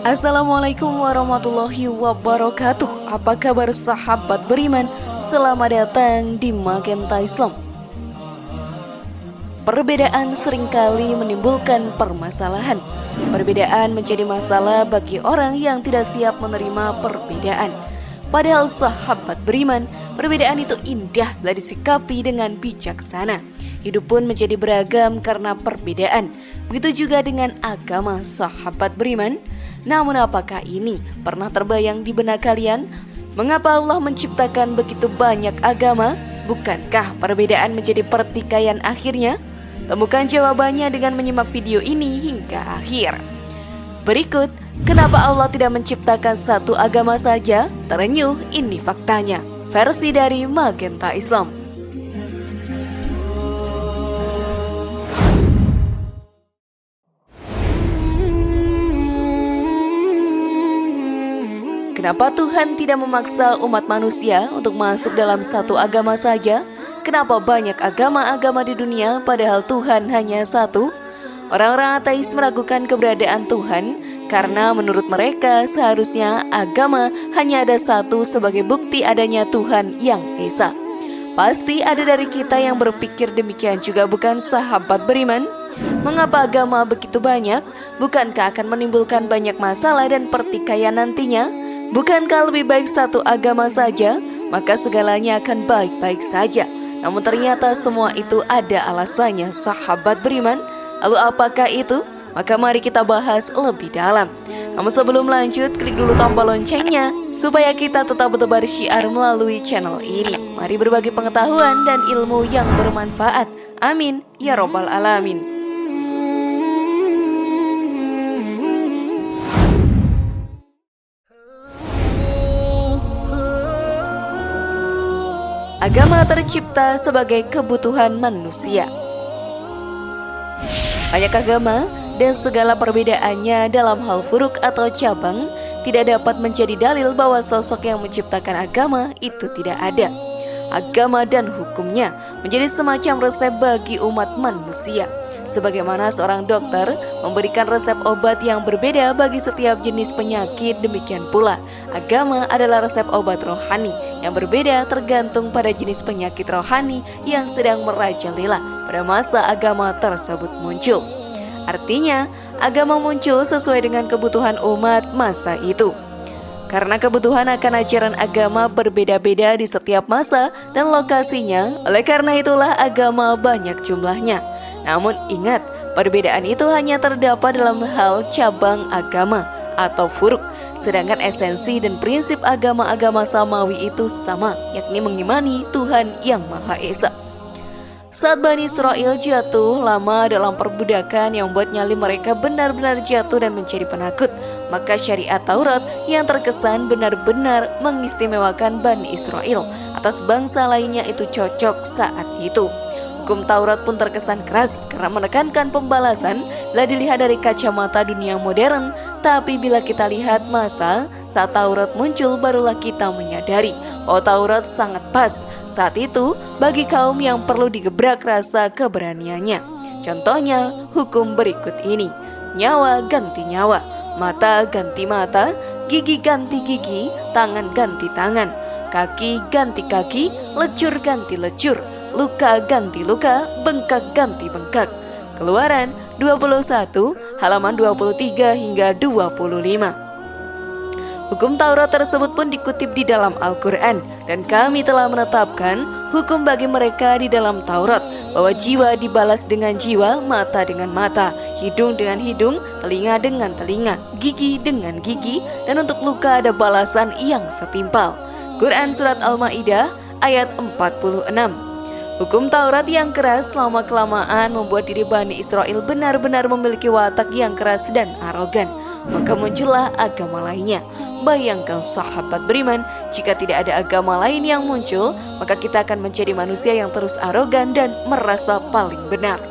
Assalamualaikum warahmatullahi wabarakatuh. Apa kabar sahabat beriman? Selamat datang di Magenta Islam. Perbedaan seringkali menimbulkan permasalahan. Perbedaan menjadi masalah bagi orang yang tidak siap menerima perbedaan. Padahal sahabat beriman, perbedaan itu indah bila disikapi dengan bijaksana. Hidup pun menjadi beragam karena perbedaan. Begitu juga dengan agama sahabat beriman. Namun apakah ini pernah terbayang di benak kalian? Mengapa Allah menciptakan begitu banyak agama? Bukankah perbedaan menjadi pertikaian akhirnya? Temukan jawabannya dengan menyimak video ini hingga akhir. Berikut, kenapa Allah tidak menciptakan satu agama saja? Terenyuh, ini faktanya. Versi dari Magenta Islam. Kenapa Tuhan tidak memaksa umat manusia untuk masuk dalam satu agama saja? Kenapa banyak agama-agama di dunia padahal Tuhan hanya satu? Orang-orang ateis meragukan keberadaan Tuhan karena menurut mereka seharusnya agama hanya ada satu sebagai bukti adanya Tuhan yang Esa. Pasti ada dari kita yang berpikir demikian juga, bukan sahabat beriman? Mengapa agama begitu banyak? Bukankah akan menimbulkan banyak masalah dan pertikaian nantinya? Bukankah lebih baik satu agama saja? Maka segalanya akan baik-baik saja. Namun ternyata semua itu ada alasannya, sahabat beriman. Lalu apakah itu? Maka mari kita bahas lebih dalam. Namun sebelum lanjut, klik dulu tombol loncengnya supaya kita tetap bertebar syiar melalui channel ini. Mari berbagi pengetahuan dan ilmu yang bermanfaat. Amin ya robbal alamin. Agama tercipta sebagai kebutuhan manusia. Banyak agama dan segala perbedaannya dalam hal furuk atau cabang tidak dapat menjadi dalil bahwa sosok yang menciptakan agama itu tidak ada. Agama dan hukumnya menjadi semacam resep bagi umat manusia. Sebagaimana seorang dokter memberikan resep obat yang berbeda bagi setiap jenis penyakit, demikian pula agama adalah resep obat rohani yang berbeda tergantung pada jenis penyakit rohani yang sedang merajalela pada masa agama tersebut muncul. Artinya, agama muncul sesuai dengan kebutuhan umat masa itu. Karena kebutuhan akan ajaran agama berbeda-beda di setiap masa dan lokasinya, oleh karena itulah agama banyak jumlahnya. Namun ingat, perbedaan itu hanya terdapat dalam hal cabang agama atau furuk. Sedangkan esensi dan prinsip agama-agama samawi itu sama, yakni mengimani Tuhan yang Maha Esa. Saat Bani Israel jatuh lama dalam perbudakan yang membuat nyali mereka benar-benar jatuh dan menjadi penakut, maka syariat Taurat yang terkesan benar-benar mengistimewakan Bani Israel atas bangsa lainnya itu cocok saat itu. Hukum Taurat pun terkesan keras karena menekankan pembalasan bila dilihat dari kacamata dunia modern. Tapi bila kita lihat masa saat Taurat muncul, barulah kita menyadari bahwa Taurat sangat pas saat itu bagi kaum yang perlu digebrak rasa keberaniannya. Contohnya hukum berikut ini: nyawa ganti nyawa, mata ganti mata, gigi ganti gigi, tangan ganti tangan, kaki ganti kaki, lecur ganti lecur, luka ganti luka, bengkak ganti bengkak. Keluaran 21 halaman 23 hingga 25. Hukum Taurat tersebut pun dikutip di dalam Al-Quran, dan kami telah menetapkan hukum bagi mereka di dalam Taurat bahwa jiwa dibalas dengan jiwa, mata dengan mata, hidung dengan hidung, telinga dengan telinga, gigi dengan gigi, dan untuk luka ada balasan yang setimpal. Quran Surat Al-Ma'idah ayat 46. Hukum Taurat yang keras lama-kelamaan membuat diri Bani Israel benar-benar memiliki watak yang keras dan arogan. Maka muncullah agama lainnya. Bayangkan sahabat beriman, jika tidak ada agama lain yang muncul, maka kita akan menjadi manusia yang terus arogan dan merasa paling benar.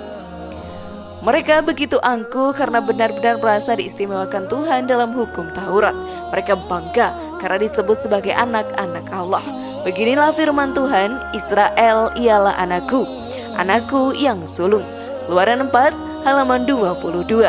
Mereka begitu angkuh karena benar-benar merasa diistimewakan Tuhan dalam hukum Taurat. Mereka bangga karena disebut sebagai anak-anak Allah. Beginilah firman Tuhan, Israel ialah anakku, anakku yang sulung. Keluaran 4 halaman 22.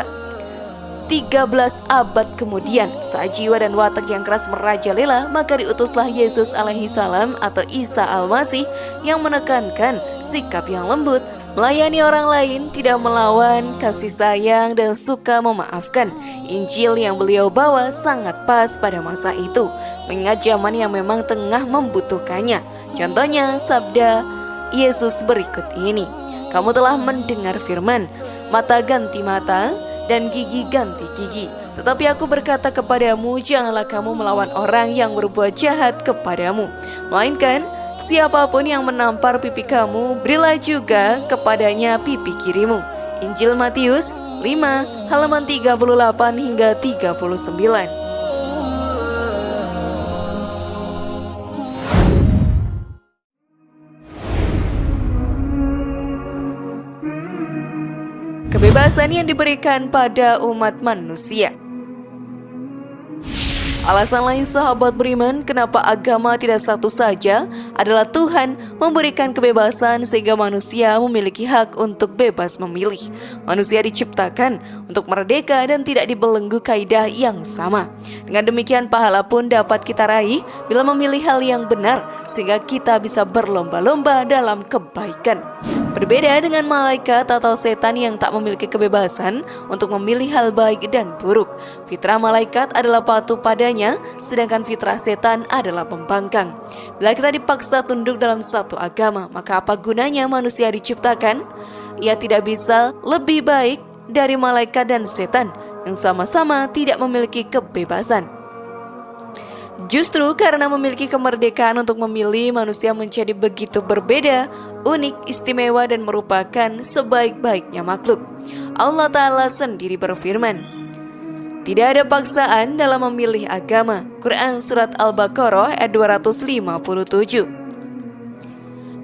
13 abad kemudian, saat jiwa dan watak yang keras merajalela, maka diutuslah Yesus alaihi salam atau Isa al-Masih yang menekankan sikap yang lembut, melayani orang lain, tidak melawan, kasih sayang, dan suka memaafkan. Injil yang beliau bawa sangat pas pada masa itu, mengingat zaman yang memang tengah membutuhkannya. Contohnya sabda Yesus berikut ini, "Kamu telah mendengar firman, mata ganti mata dan gigi ganti gigi. Tetapi aku berkata kepadamu, janganlah kamu melawan orang yang berbuat jahat kepadamu. Melainkan siapapun yang menampar pipi kamu, berilah juga kepadanya pipi kirimu." Injil Matius 5 halaman 38 hingga 39. Kebebasan yang diberikan pada umat manusia. Alasan lain sahabat beriman kenapa agama tidak satu saja adalah Tuhan memberikan kebebasan sehingga manusia memiliki hak untuk bebas memilih. Manusia diciptakan untuk merdeka dan tidak dibelenggu kaidah yang sama. Dengan demikian pahala pun dapat kita raih bila memilih hal yang benar sehingga kita bisa berlomba-lomba dalam kebaikan. Berbeda dengan malaikat atau setan yang tak memiliki kebebasan untuk memilih hal baik dan buruk. Fitrah malaikat adalah patuh padanya, sedangkan fitrah setan adalah pembangkang. Bila kita dipaksa tunduk dalam satu agama, maka apa gunanya manusia diciptakan? Ia tidak bisa lebih baik dari malaikat dan setan yang sama-sama tidak memiliki kebebasan. Justru karena memiliki kemerdekaan untuk memilih, manusia menjadi begitu berbeda, unik, istimewa, dan merupakan sebaik-baiknya makhluk. Allah Ta'ala sendiri berfirman, "Tidak ada paksaan dalam memilih agama." Quran Surat Al-Baqarah ayat 257.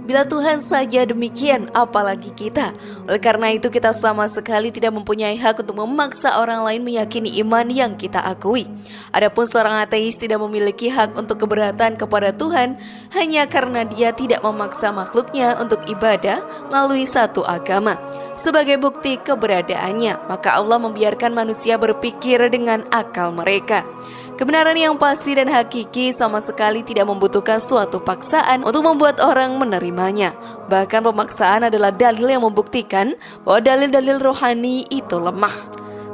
Bila Tuhan saja demikian, apalagi kita. Oleh karena itu kita sama sekali tidak mempunyai hak untuk memaksa orang lain meyakini iman yang kita akui. Adapun seorang ateis tidak memiliki hak untuk keberatan kepada Tuhan hanya karena dia tidak memaksa makhluknya untuk ibadah melalui satu agama. Sebagai bukti keberadaannya, maka Allah membiarkan manusia berpikir dengan akal mereka. Kebenaran yang pasti dan hakiki sama sekali tidak membutuhkan suatu paksaan untuk membuat orang menerimanya. Bahkan pemaksaan adalah dalil yang membuktikan bahwa dalil-dalil rohani itu lemah.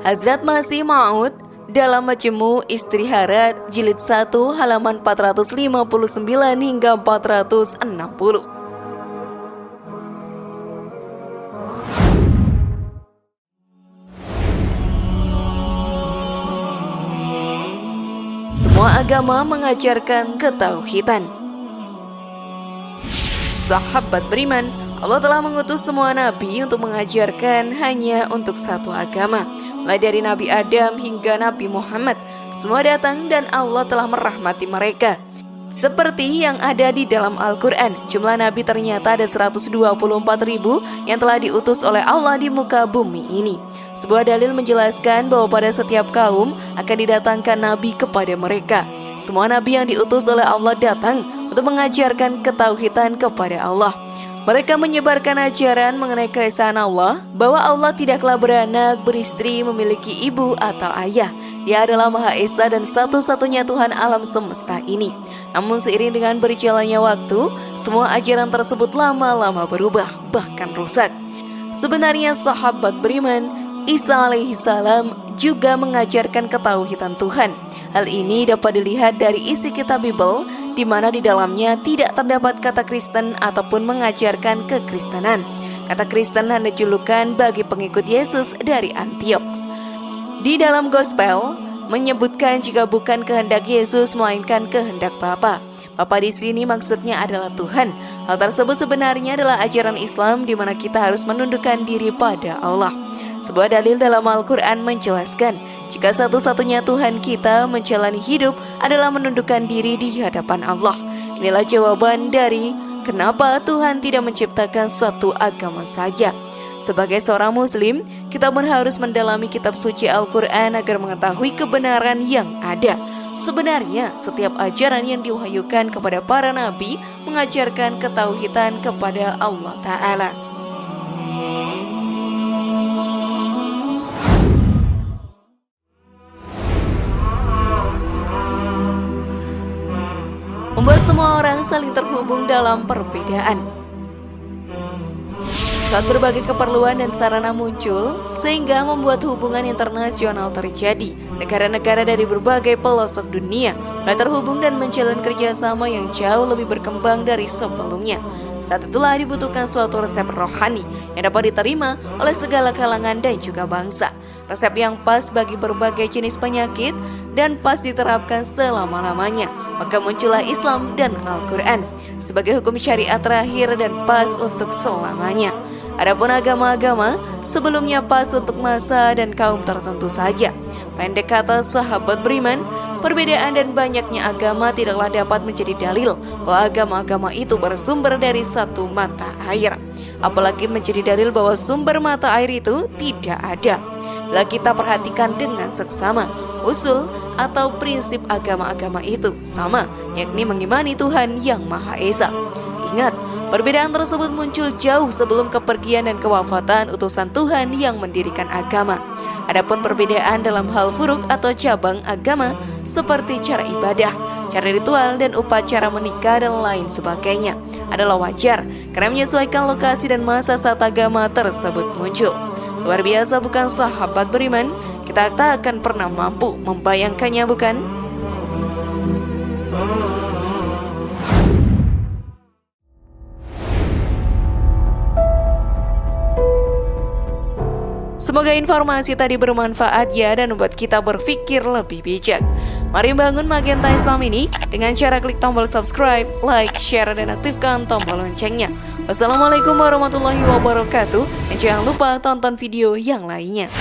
Hazrat Masih Maud dalam Majmu' Istiharat jilid 1 halaman 459 hingga 460. Semua agama mengajarkan ketauhidan. Sahabat beriman, Allah telah mengutus semua nabi untuk mengajarkan hanya untuk satu agama. Mulai dari Nabi Adam hingga Nabi Muhammad, semua datang dan Allah telah merahmati mereka. Seperti yang ada di dalam Al-Quran, jumlah nabi ternyata ada 124.000 yang telah diutus oleh Allah di muka bumi ini. Sebuah dalil menjelaskan bahwa pada setiap kaum akan didatangkan nabi kepada mereka. Semua nabi yang diutus oleh Allah datang untuk mengajarkan ketauhidan kepada Allah. Mereka menyebarkan ajaran mengenai keesaan Allah, bahwa Allah tidaklah beranak, beristri, memiliki ibu atau ayah. Dia adalah Maha Esa dan satu-satunya Tuhan alam semesta ini. Namun seiring dengan berjalannya waktu, semua ajaran tersebut lama-lama berubah, bahkan rusak. Sebenarnya sahabat beriman, Isa alaihi salam juga mengajarkan ketauhidan Tuhan. Hal ini dapat dilihat dari isi kitab Bible, di mana di dalamnya tidak terdapat kata Kristen ataupun mengajarkan kekristenan. Kata Kristen hanya julukan bagi pengikut Yesus dari Antioch. Di dalam Gospel menyebutkan jika bukan kehendak Yesus melainkan kehendak Bapa. Bapa di sini maksudnya adalah Tuhan. Hal tersebut sebenarnya adalah ajaran Islam di mana kita harus menundukkan diri pada Allah. Sebuah dalil dalam Al-Quran menjelaskan jika satu-satunya Tuhan kita menjalani hidup adalah menundukkan diri di hadapan Allah. Inilah jawaban dari kenapa Tuhan tidak menciptakan suatu agama saja. Sebagai seorang muslim, kita pun harus mendalami kitab suci Al-Quran agar mengetahui kebenaran yang ada. Sebenarnya, setiap ajaran yang diwahyukan kepada para nabi mengajarkan ketauhidan kepada Allah Ta'ala. membuat semua orang saling terhubung dalam perbedaan. Saat berbagai keperluan dan sarana muncul, sehingga membuat hubungan internasional terjadi. Negara-negara dari berbagai pelosok dunia mulai terhubung dan menjalin kerjasama yang jauh lebih berkembang dari sebelumnya. Saat itulah dibutuhkan suatu resep rohani yang dapat diterima oleh segala kalangan dan juga bangsa. Resep yang pas bagi berbagai jenis penyakit dan pas diterapkan selama-lamanya. Maka muncullah Islam dan Al-Quran sebagai hukum syariat terakhir dan pas untuk selamanya. Adapun agama-agama sebelumnya pas untuk masa dan kaum tertentu saja. Pendek kata sahabat beriman, perbedaan dan banyaknya agama tidaklah dapat menjadi dalil bahwa agama-agama itu bersumber dari satu mata air. Apalagi menjadi dalil bahwa sumber mata air itu tidak ada. Bila kita perhatikan dengan seksama, usul atau prinsip agama-agama itu sama, yakni mengimani Tuhan yang Maha Esa. Ingat, perbedaan tersebut muncul jauh sebelum kepergian dan kewafatan utusan Tuhan yang mendirikan agama. Adapun perbedaan dalam hal furuk atau cabang agama seperti cara ibadah, cara ritual dan upacara menikah dan lain sebagainya adalah wajar karena menyesuaikan lokasi dan masa saat agama tersebut muncul. Luar biasa bukan sahabat beriman? Kita tak akan pernah mampu membayangkannya, bukan? Semoga informasi tadi bermanfaat ya dan membuat kita berpikir lebih bijak. Mari bangun Magenta Islam ini dengan cara klik tombol subscribe, like, share, dan aktifkan tombol loncengnya. Wassalamualaikum warahmatullahi wabarakatuh. Dan jangan lupa tonton video yang lainnya.